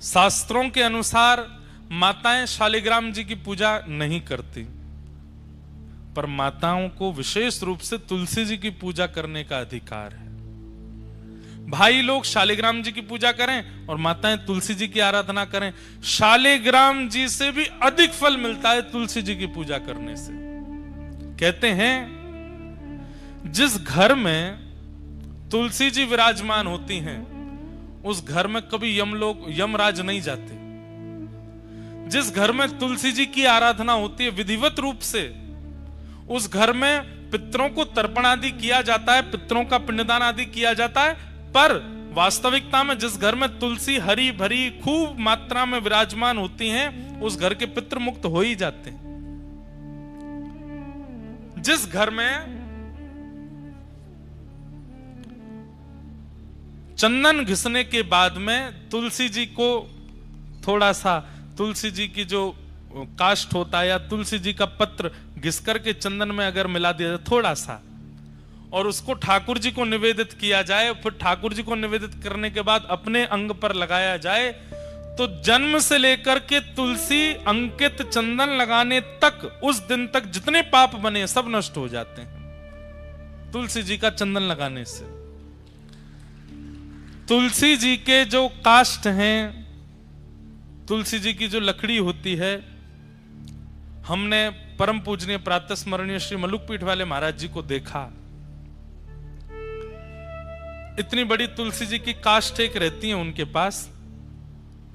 शास्त्रों के अनुसार माताएं शालिग्राम जी की पूजा नहीं करती, पर माताओं को विशेष रूप से तुलसी जी की पूजा करने का अधिकार है। भाई लोग शालिग्राम जी की पूजा करें और माताएं तुलसी जी की आराधना करें। शालिग्राम जी से भी अधिक फल मिलता है तुलसी जी की पूजा करने से। कहते हैं जिस घर में तुलसी जी विराजमान होती हैं उस घर में कभी यमराज नहीं जाते। जिस घर में तुलसी जी की आराधना होती है विधिवत रूप से, उस घर में पितरों को तर्पण आदि किया जाता है, पितरों का पिंडदान आदि किया जाता है। पर वास्तविकता में जिस घर में तुलसी हरी भरी खूब मात्रा में विराजमान होती हैं, उस घर के पितृ मुक्त हो ही जाते हैं। जिस घर में चंदन घिसने के बाद में तुलसी जी को थोड़ा सा तुलसी जी की जो काष्ठ होता है या तुलसी जी का पत्र घिस करके चंदन में अगर मिला दिया जाए थोड़ा सा, और उसको ठाकुर जी को निवेदित किया जाए, फिर ठाकुर जी को निवेदित करने के बाद अपने अंग पर लगाया जाए, तो जन्म से लेकर के तुलसी अंकित चंदन लगाने तक, उस दिन तक जितने पाप बने सब नष्ट हो जाते हैं तुलसी जी का चंदन लगाने से। तुलसी जी के जो काष्ठ हैं, तुलसी जी की जो लकड़ी होती है, हमने परम पूजनीय प्रातः स्मरणीय श्री मलुकपीठ वाले महाराज जी को देखा। इतनी बड़ी तुलसी जी की काष्ठ एक रहती है उनके पास,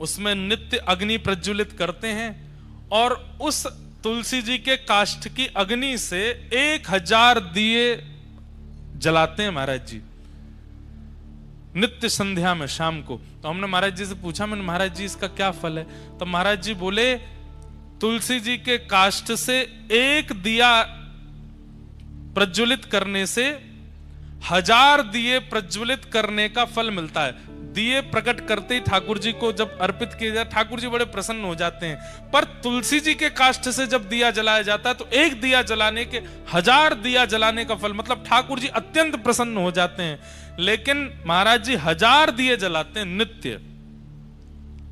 उसमें नित्य अग्नि प्रज्वलित करते हैं और उस तुलसी जी के काष्ठ की अग्नि से 1000 दिए जलाते हैं महाराज जी नित्य संध्या में शाम को। तो हमने महाराज जी से पूछा, मैंने महाराज जी इसका क्या फल है? तो महाराज जी बोले तुलसी जी के काष्ठ से एक दिया प्रज्वलित करने से 1000 दिए प्रज्वलित करने का फल मिलता है। दिए प्रकट करते ही ठाकुर जी को जब अर्पित किया जाए, ठाकुर जी बड़े प्रसन्न हो जाते हैं। पर तुलसी जी के काष्ठ से जब दिया जलाया जाता है तो एक दिया जलाने के 1000 दिया जलाने का फल, मतलब ठाकुर जी अत्यंत प्रसन्न हो जाते हैं। लेकिन महाराज जी 1000 दिए जलाते हैं नित्य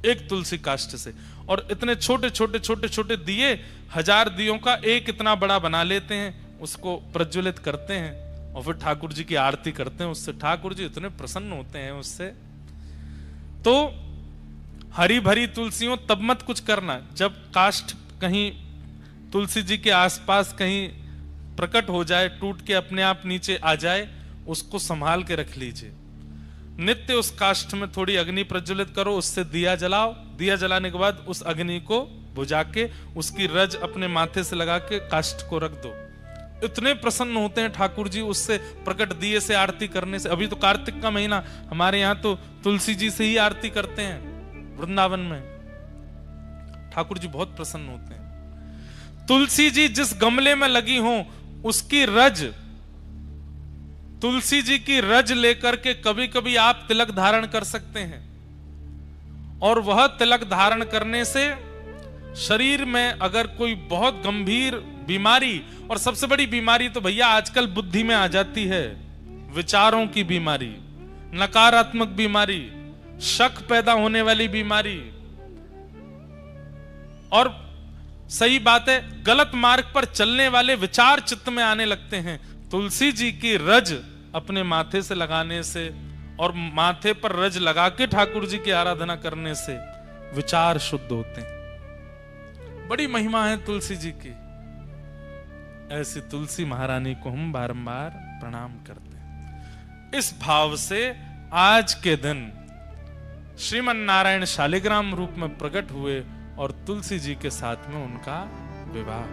एक तुलसी काष्ठ से, और इतने छोटे छोटे छोटे छोटे दिए 1000 दियों का एक इतना बड़ा बना लेते हैं, उसको प्रज्वलित करते हैं और फिर ठाकुर जी की आरती करते हैं। उससे ठाकुर जी इतने प्रसन्न होते हैं उससे। तो हरी भरी तुलसियों तब मत कुछ करना जब काष्ठ कहीं तुलसी जी के आसपास कहीं प्रकट हो जाए, टूट के अपने आप नीचे आ जाए, उसको संभाल के रख लीजिए। नित्य उस काष्ठ में थोड़ी अग्नि प्रज्वलित करो, उससे दिया जलाओ। दिया जलाने के बाद उस अग्नि को बुझा के उसकी रज अपने माथे से लगा के काष्ठ को रख दो। इतने प्रसन्न होते हैं ठाकुर जी उससे प्रकट दिए से आरती करने से। अभी तो कार्तिक का महीना, हमारे यहाँ तो तुलसी जी से ही आरती करते हैं वृंदावन में। ठाकुर जी बहुत प्रसन्न होते हैं। तुलसी जी जिस गमले में लगी हो उसकी रज, तुलसी जी की रज लेकर के कभी कभी आप तिलक धारण कर सकते हैं, और वह तिलक धारण करने से शरीर में अगर कोई बहुत गंभीर बीमारी, और सबसे बड़ी बीमारी तो भैया आजकल बुद्धि में आ जाती है, विचारों की बीमारी, नकारात्मक बीमारी, शक पैदा होने वाली बीमारी, और सही बात है गलत मार्ग पर चलने वाले विचार चित्त में आने लगते हैं। तुलसी जी की रज अपने माथे से लगाने से और माथे पर रज लगा के ठाकुर जी की आराधना करने से विचार शुद्ध होते हैं। बड़ी महिमा है तुलसी जी की। ऐसी तुलसी महारानी को हम बारंबार प्रणाम करते हैं। इस भाव से आज के दिन श्रीमन नारायण शालिग्राम रूप में प्रकट हुए और तुलसी जी के साथ में उनका विवाह।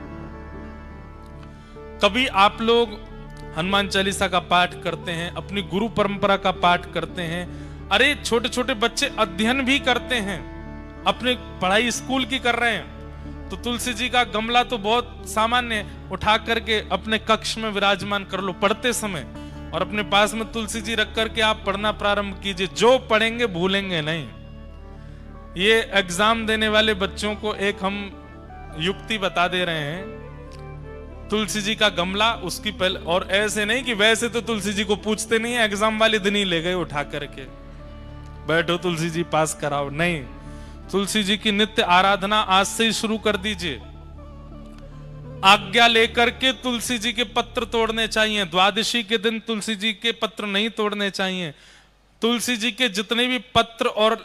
कभी आप लोग हनुमान चालीसा का पाठ करते हैं, अपनी गुरु परंपरा का पाठ करते हैं। अरे छोटे छोटे बच्चे अध्ययन भी करते हैं, अपने पढ़ाई स्कूल की कर रहे हैं, तो तुलसी जी का गमला तो बहुत सामान्य, उठा करके अपने कक्ष में विराजमान कर लो पढ़ते समय, और अपने पास में तुलसी जी रख करके आप पढ़ना प्रारंभ कीजिए। जो पढ़ेंगे भूलेंगे नहीं। ये एग्जाम देने वाले बच्चों को एक हम युक्ति बता दे रहे हैं। तुलसी जी का गमला उसकी पहले, और ऐसे नहीं कि वैसे तो तुलसी जी को पूछते नहीं है, एग्जाम वाले दिन ही ले गए उठा करके, बैठो तुलसी जी पास कराओ, नहीं। तुलसी जी की नित्य आराधना आज से ही शुरू कर दीजिए। आज्ञा लेकर के तुलसी जी के पत्र तोड़ने चाहिए। द्वादशी के दिन तुलसी जी के पत्र नहीं तोड़ने चाहिए। तुलसी जी के जितने भी पत्र और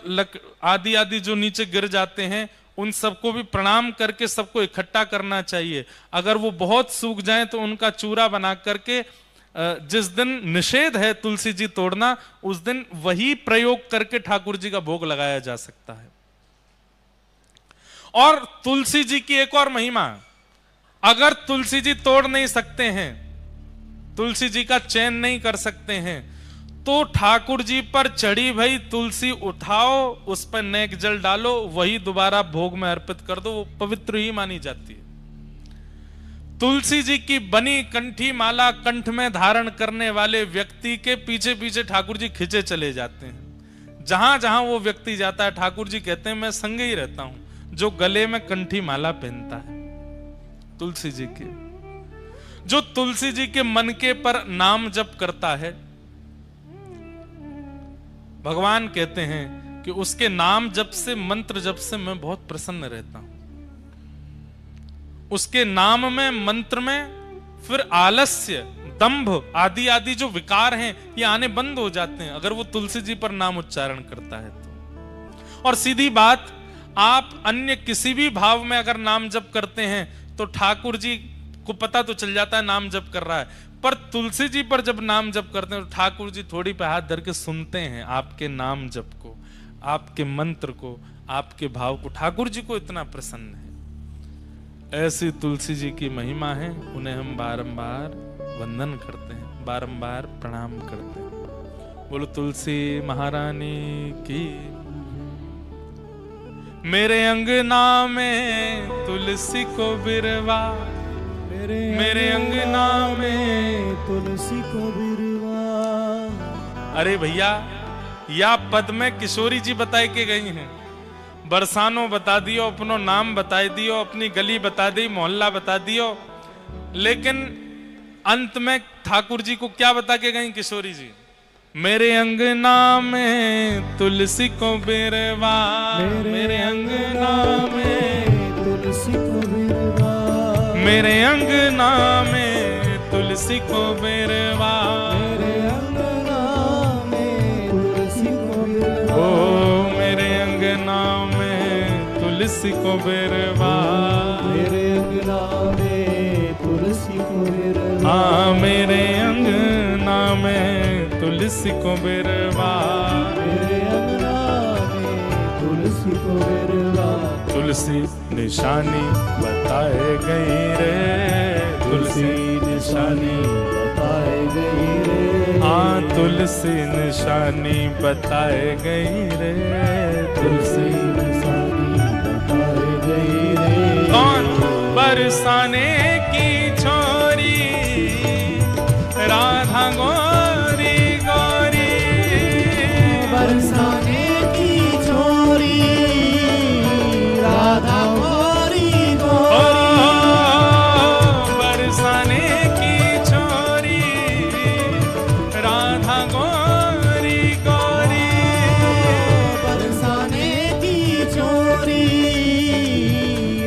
आदि आदि जो नीचे गिर जाते हैं उन सबको भी प्रणाम करके सबको इकट्ठा करना चाहिए। अगर वो बहुत सूख जाएं तो उनका चूरा बना करके जिस दिन निषेध है तुलसी जी तोड़ना उस दिन वही प्रयोग करके ठाकुर जी का भोग लगाया जा सकता है। और तुलसी जी की एक और महिमा, अगर तुलसी जी तोड़ नहीं सकते हैं, तुलसी जी का चयन नहीं कर सकते हैं, तो ठाकुर जी पर चढ़ी भई तुलसी उठाओ, उस पर नेक जल डालो, वही दोबारा भोग में अर्पित कर दो, वो पवित्र ही मानी जाती है। तुलसी जी की बनी कंठी माला कंठ में धारण करने वाले व्यक्ति के पीछे पीछे ठाकुर जी खिंचे चले जाते हैं। जहां जहां वो व्यक्ति जाता है ठाकुर जी कहते हैं मैं संगे ही रहता हूं। जो गले में कंठी माला पहनता है तुलसी जी के, जो तुलसी जी के मन के पर नाम जप करता है, भगवान कहते हैं कि उसके नाम जप से, मंत्र जप से मैं बहुत प्रसन्न रहता हूं। उसके नाम में, मंत्र में फिर आलस्य, दंभ आदि आदि जो विकार हैं ये आने बंद हो जाते हैं अगर वो तुलसी जी पर नाम उच्चारण करता है तो। और सीधी बात, आप अन्य किसी भी भाव में अगर नाम जप करते हैं तो ठाकुर जी को पता तो चल जाता है नाम जप कर रहा है, पर तुलसी जी पर जब नाम जप करते हैं तो ठाकुर जी थोड़ी पे हाथ धर के सुनते हैं आपके नाम जप को, आपके मंत्र को, आपके भाव को। ठाकुर जी को इतना प्रसन्न है। ऐसी तुलसी जी की महिमा है, उन्हें हम बारंबार वंदन करते हैं, बारंबार प्रणाम करते हैं। बोलो तुलसी महारानी की। मेरे अंगना में तुलसी को बिरवा, मेरे अंगना में तुलसी को बिरवा। अरे भैया, या पद में किशोरी जी बताए के गई हैं। बरसानो बता दियो, अपनो नाम बता दियो, अपनी गली बता दी, मोहल्ला बता दियो, लेकिन अंत में ठाकुर जी को क्या बता के गई किशोरी जी? मेरे अंगना में तुलसी को बिरवा, मेरे अंगना में तुलसी को बिरवा, मेरे अंगना में तुलसी को बिरवा, मेरे अंगना में तुलसी को बिरवा, ओ मेरे अंगना में तुलसी को बिरवा, मेरे अंगना में तुलसी को बिरवा, हाँ मेरे अंगना में तुलसी को बिरवा, मेरे अंगना में तुलसी को बिरवा। तुलसी निशानी बताए गई रे, तुलसी निशानी बताए गई रे, हाँ तुलसी निशानी बताए गई रे, तुलसी निशानी बताए गई रे। कौन? बरसाने की छोरी राधा गोरी गोरी, बरसाने की छोरी राधा गोरी गोरी, बरसाने की छोरी राधा गोरी गोरी, बरसाने की छोरी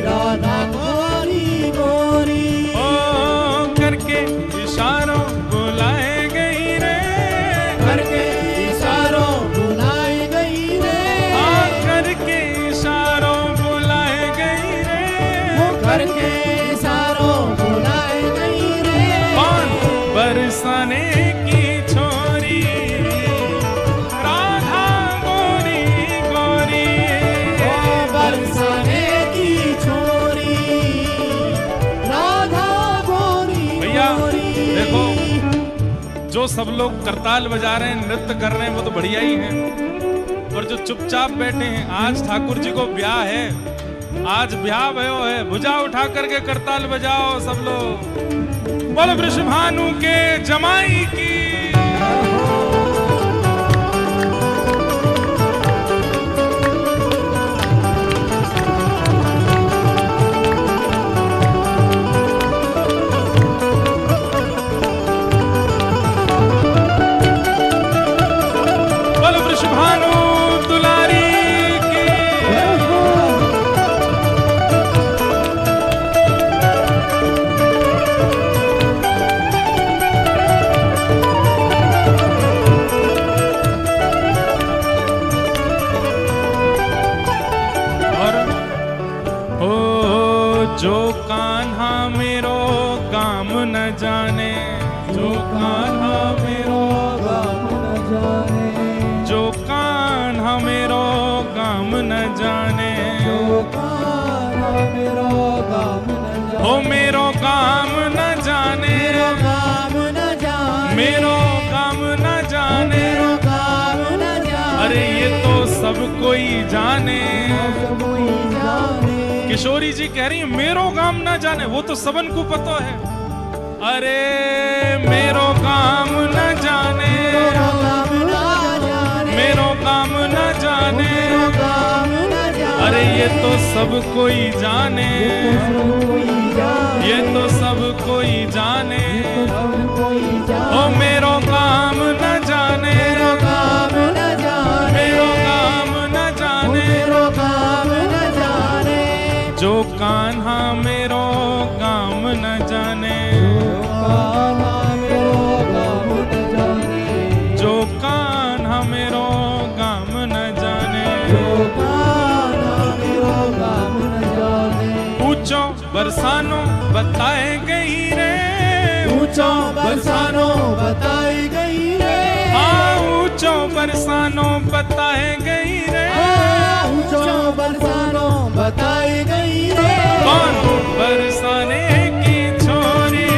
राधा गोरी गोरी, ओ करके इशारों बुलाए गई रे, करके इशारों बुलाए गई रे, हाँ करके इशारों बुलाए गई रे, करके इशारों बुलाए गई रे। कौन? बरसाने की छोरी राधा गोरी गोरी, बरसाने की छोरी राधा गोरी। भैया देखो, जो सब लोग करताल बजा रहे हैं, नृत्य कर रहे हैं, वो तो बढ़िया ही है, और जो चुपचाप बैठे हैं, आज ठाकुर जी को ब्याह है, आज ब्याह भयो है, भुजा उठा करके करताल बजाओ सब लोग। बोलो वृषभानु के जमाई की। बोलो वृषभानु दुलारी की। जो कान्हा मेरो काम न जाने, जो कान्हा मेरो काम न जाने, जो कान्हा मेरो काम न जाने, जो कान्हा मेरो काम न जाने, हो मेरो काम न जाने, मेरो काम न जाने, मेरो काम न जाने, मेरो काम न जाने। अरे ये तो सब कोई जाने। सब कोई जाने। किशोरी जी कह रही है मेरो काम न जाने, वो तो सबन को पता है। अरे मेरो काम न जाने, मेरो काम न जाने, मेरो काम न जाने, मेरो काम न जाने। अरे ये तो सब कोई जाने, सब कोई जाने, ये तो सब कोई जाने। सब कोई जाने। ओ मेरो काम न जाने, मेरो काम न जाने, मेरो काम न जाने, मेरो काम न जाने। जो कान्हा मेरो काम न जाने, कान्हा मेरो काम न जाने, जो कान्हा मेरो काम न जाने, जो कान्हा मेरो काम न जाने। ऊंचो बरसानो बताए गई रे, ऊंचो बरसानो बताई गई रे, हाँ ऊंचो बरसानो बताए गई रे। ऊंचो बरसानो बताई गई रे। कौन बरसाने की छोरी,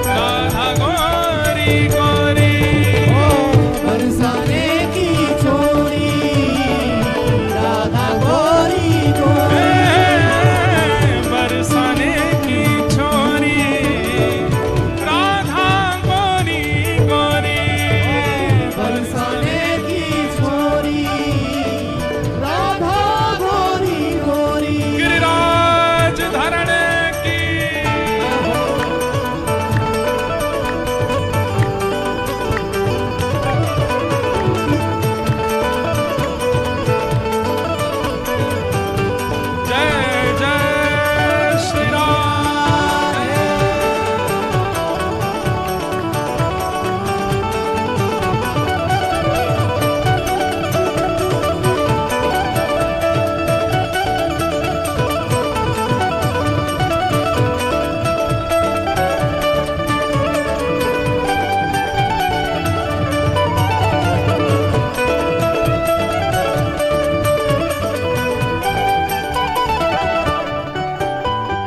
राधा गोरी गोरी, बरसाने की छोरी, राधा गोरी गोरी, बरसाने की छोरी, राधा गोरी गोरी, बरसाने की छोरी, राधा गोरी गोरी। गिरिराज धरण की। जय जय श्री राम।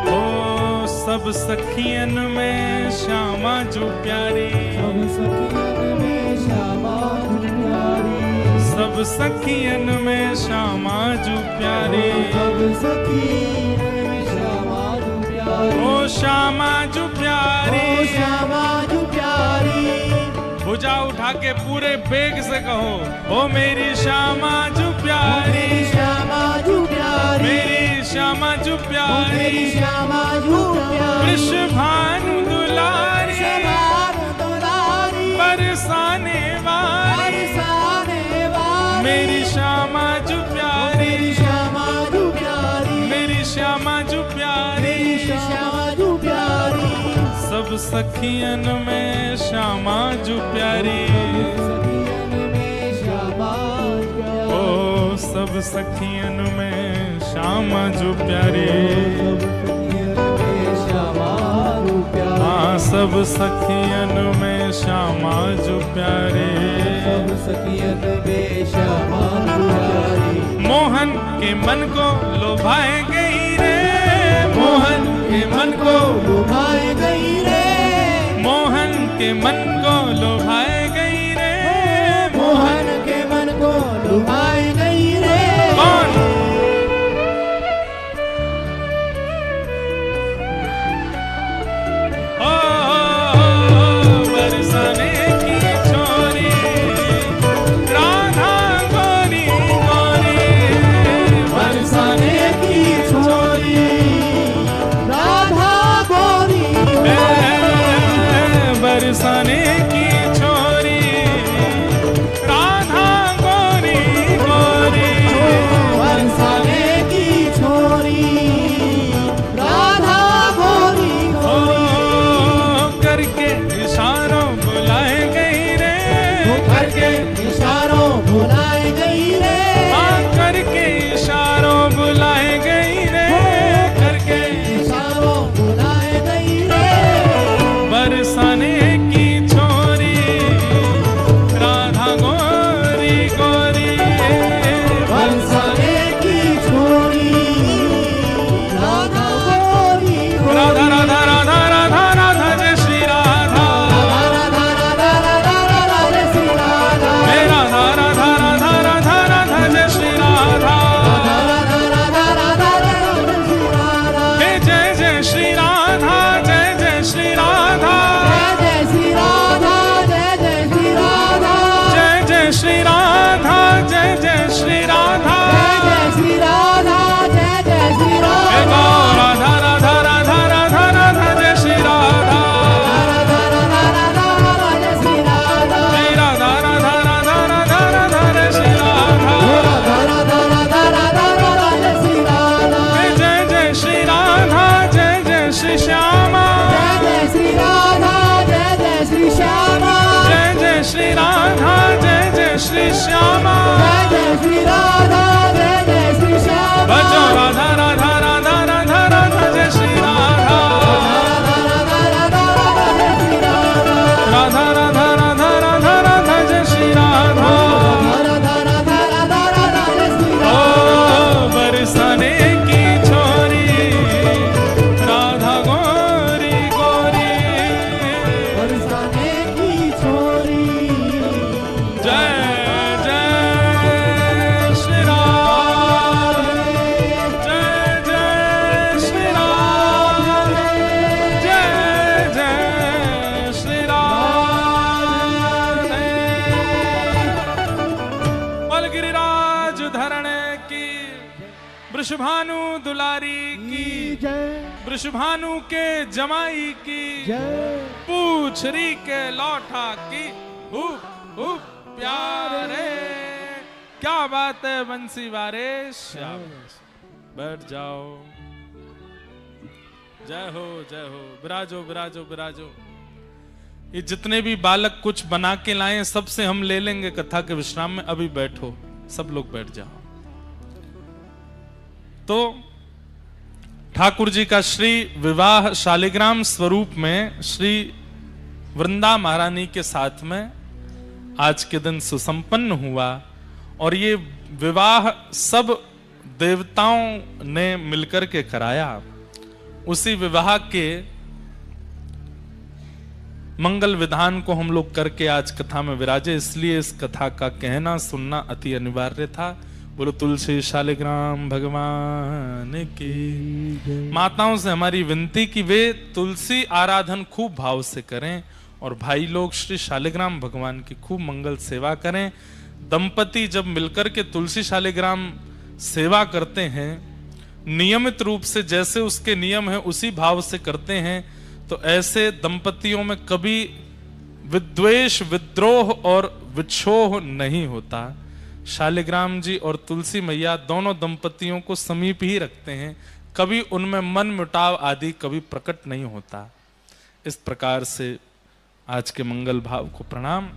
ओ सब सखियन में श्यामा जो प्यारी, सब सखियन में श्यामा प्यारी, सब सखियन में श्यामा जो प्यारी, सब सखियन में श्यामा प्यारी, ओ श्यामा जो प्यारी। ओ श्यामा प्यारी। भुजा उठा के पूरे बेग से कहो, ओ मेरी श्यामा जो प्यारी, मेरी श्यामा प्यारी, मेरी श्यामा जो प्यारी, मेरी श्यामा प्यारी, वृषभानु दुलारी, श्यामा दुलारी, बरसाने वाली, बरसाने वाली, मेरी श्यामा जो प्यारी, मेरी श्यामा प्यारी, मेरी श्यामा जो प्यारी, मेरी श्यामा प्यारी। सब सखियन में श्यामा जो प्यारी, सखियन में श्यामा प्यारी, ओ सब सखियन में श्यामा जो प्यारी, सब सखियन में श्यामा प्यारी, हाँ सब सखियन में श्यामा जो प्यारे, सब सखियन में श्यामा प्यारी। मोहन के मन को लोभाए गई रे, मोहन के मन को, लुभाए गई रे, मोहन के मन को लोभाए गई रे, मोहन के मन को लुभाए गई रे। कौन? बरसाने की छोरी, राधा गोरी गोरी, बरसाने की छोरी, राधा गोरी, बरसाने की छोरी। की, वृषभानु दुलारी की, जय वृषभानु के जमाई की, जय पूछरी के लौठा की, प्यारे। क्या बात है बंसी वारिश, बैठ जाओ। जय हो जय हो, विराजो विराजो विराजो। ये जितने भी बालक कुछ बना के लाए सबसे हम ले लेंगे कथा के विश्राम में। अभी बैठो, सब लोग बैठ जाओ। तो ठाकुर जी का श्री विवाह शालिग्राम स्वरूप में श्री वृंदा महारानी के साथ में आज के दिन सुसंपन्न हुआ। और ये विवाह सब देवताओं ने मिलकर के कराया। उसी विवाह के मंगल विधान को हम लोग करके आज कथा में विराजे, इसलिए इस कथा का कहना सुनना अति अनिवार्य था। बोलो तुलसी शालिग्राम भगवान की। माताओं से हमारी विनती कि वे तुलसी आराधन खूब भाव से करें और भाई लोग श्री शालिग्राम भगवान की खूब मंगल सेवा करें। दंपति जब मिलकर के तुलसी शालिग्राम सेवा करते हैं, नियमित रूप से जैसे उसके नियम है उसी भाव से करते हैं, तो ऐसे दंपतियों में कभी विद्वेष, विद्रोह और विक्षोभ नहीं होता। शालिग्राम जी और तुलसी मैया दोनों दंपतियों को समीप ही रखते हैं, कभी उनमें मन मुटाव आदि कभी प्रकट नहीं होता। इस प्रकार से आज के मंगल भाव को प्रणाम।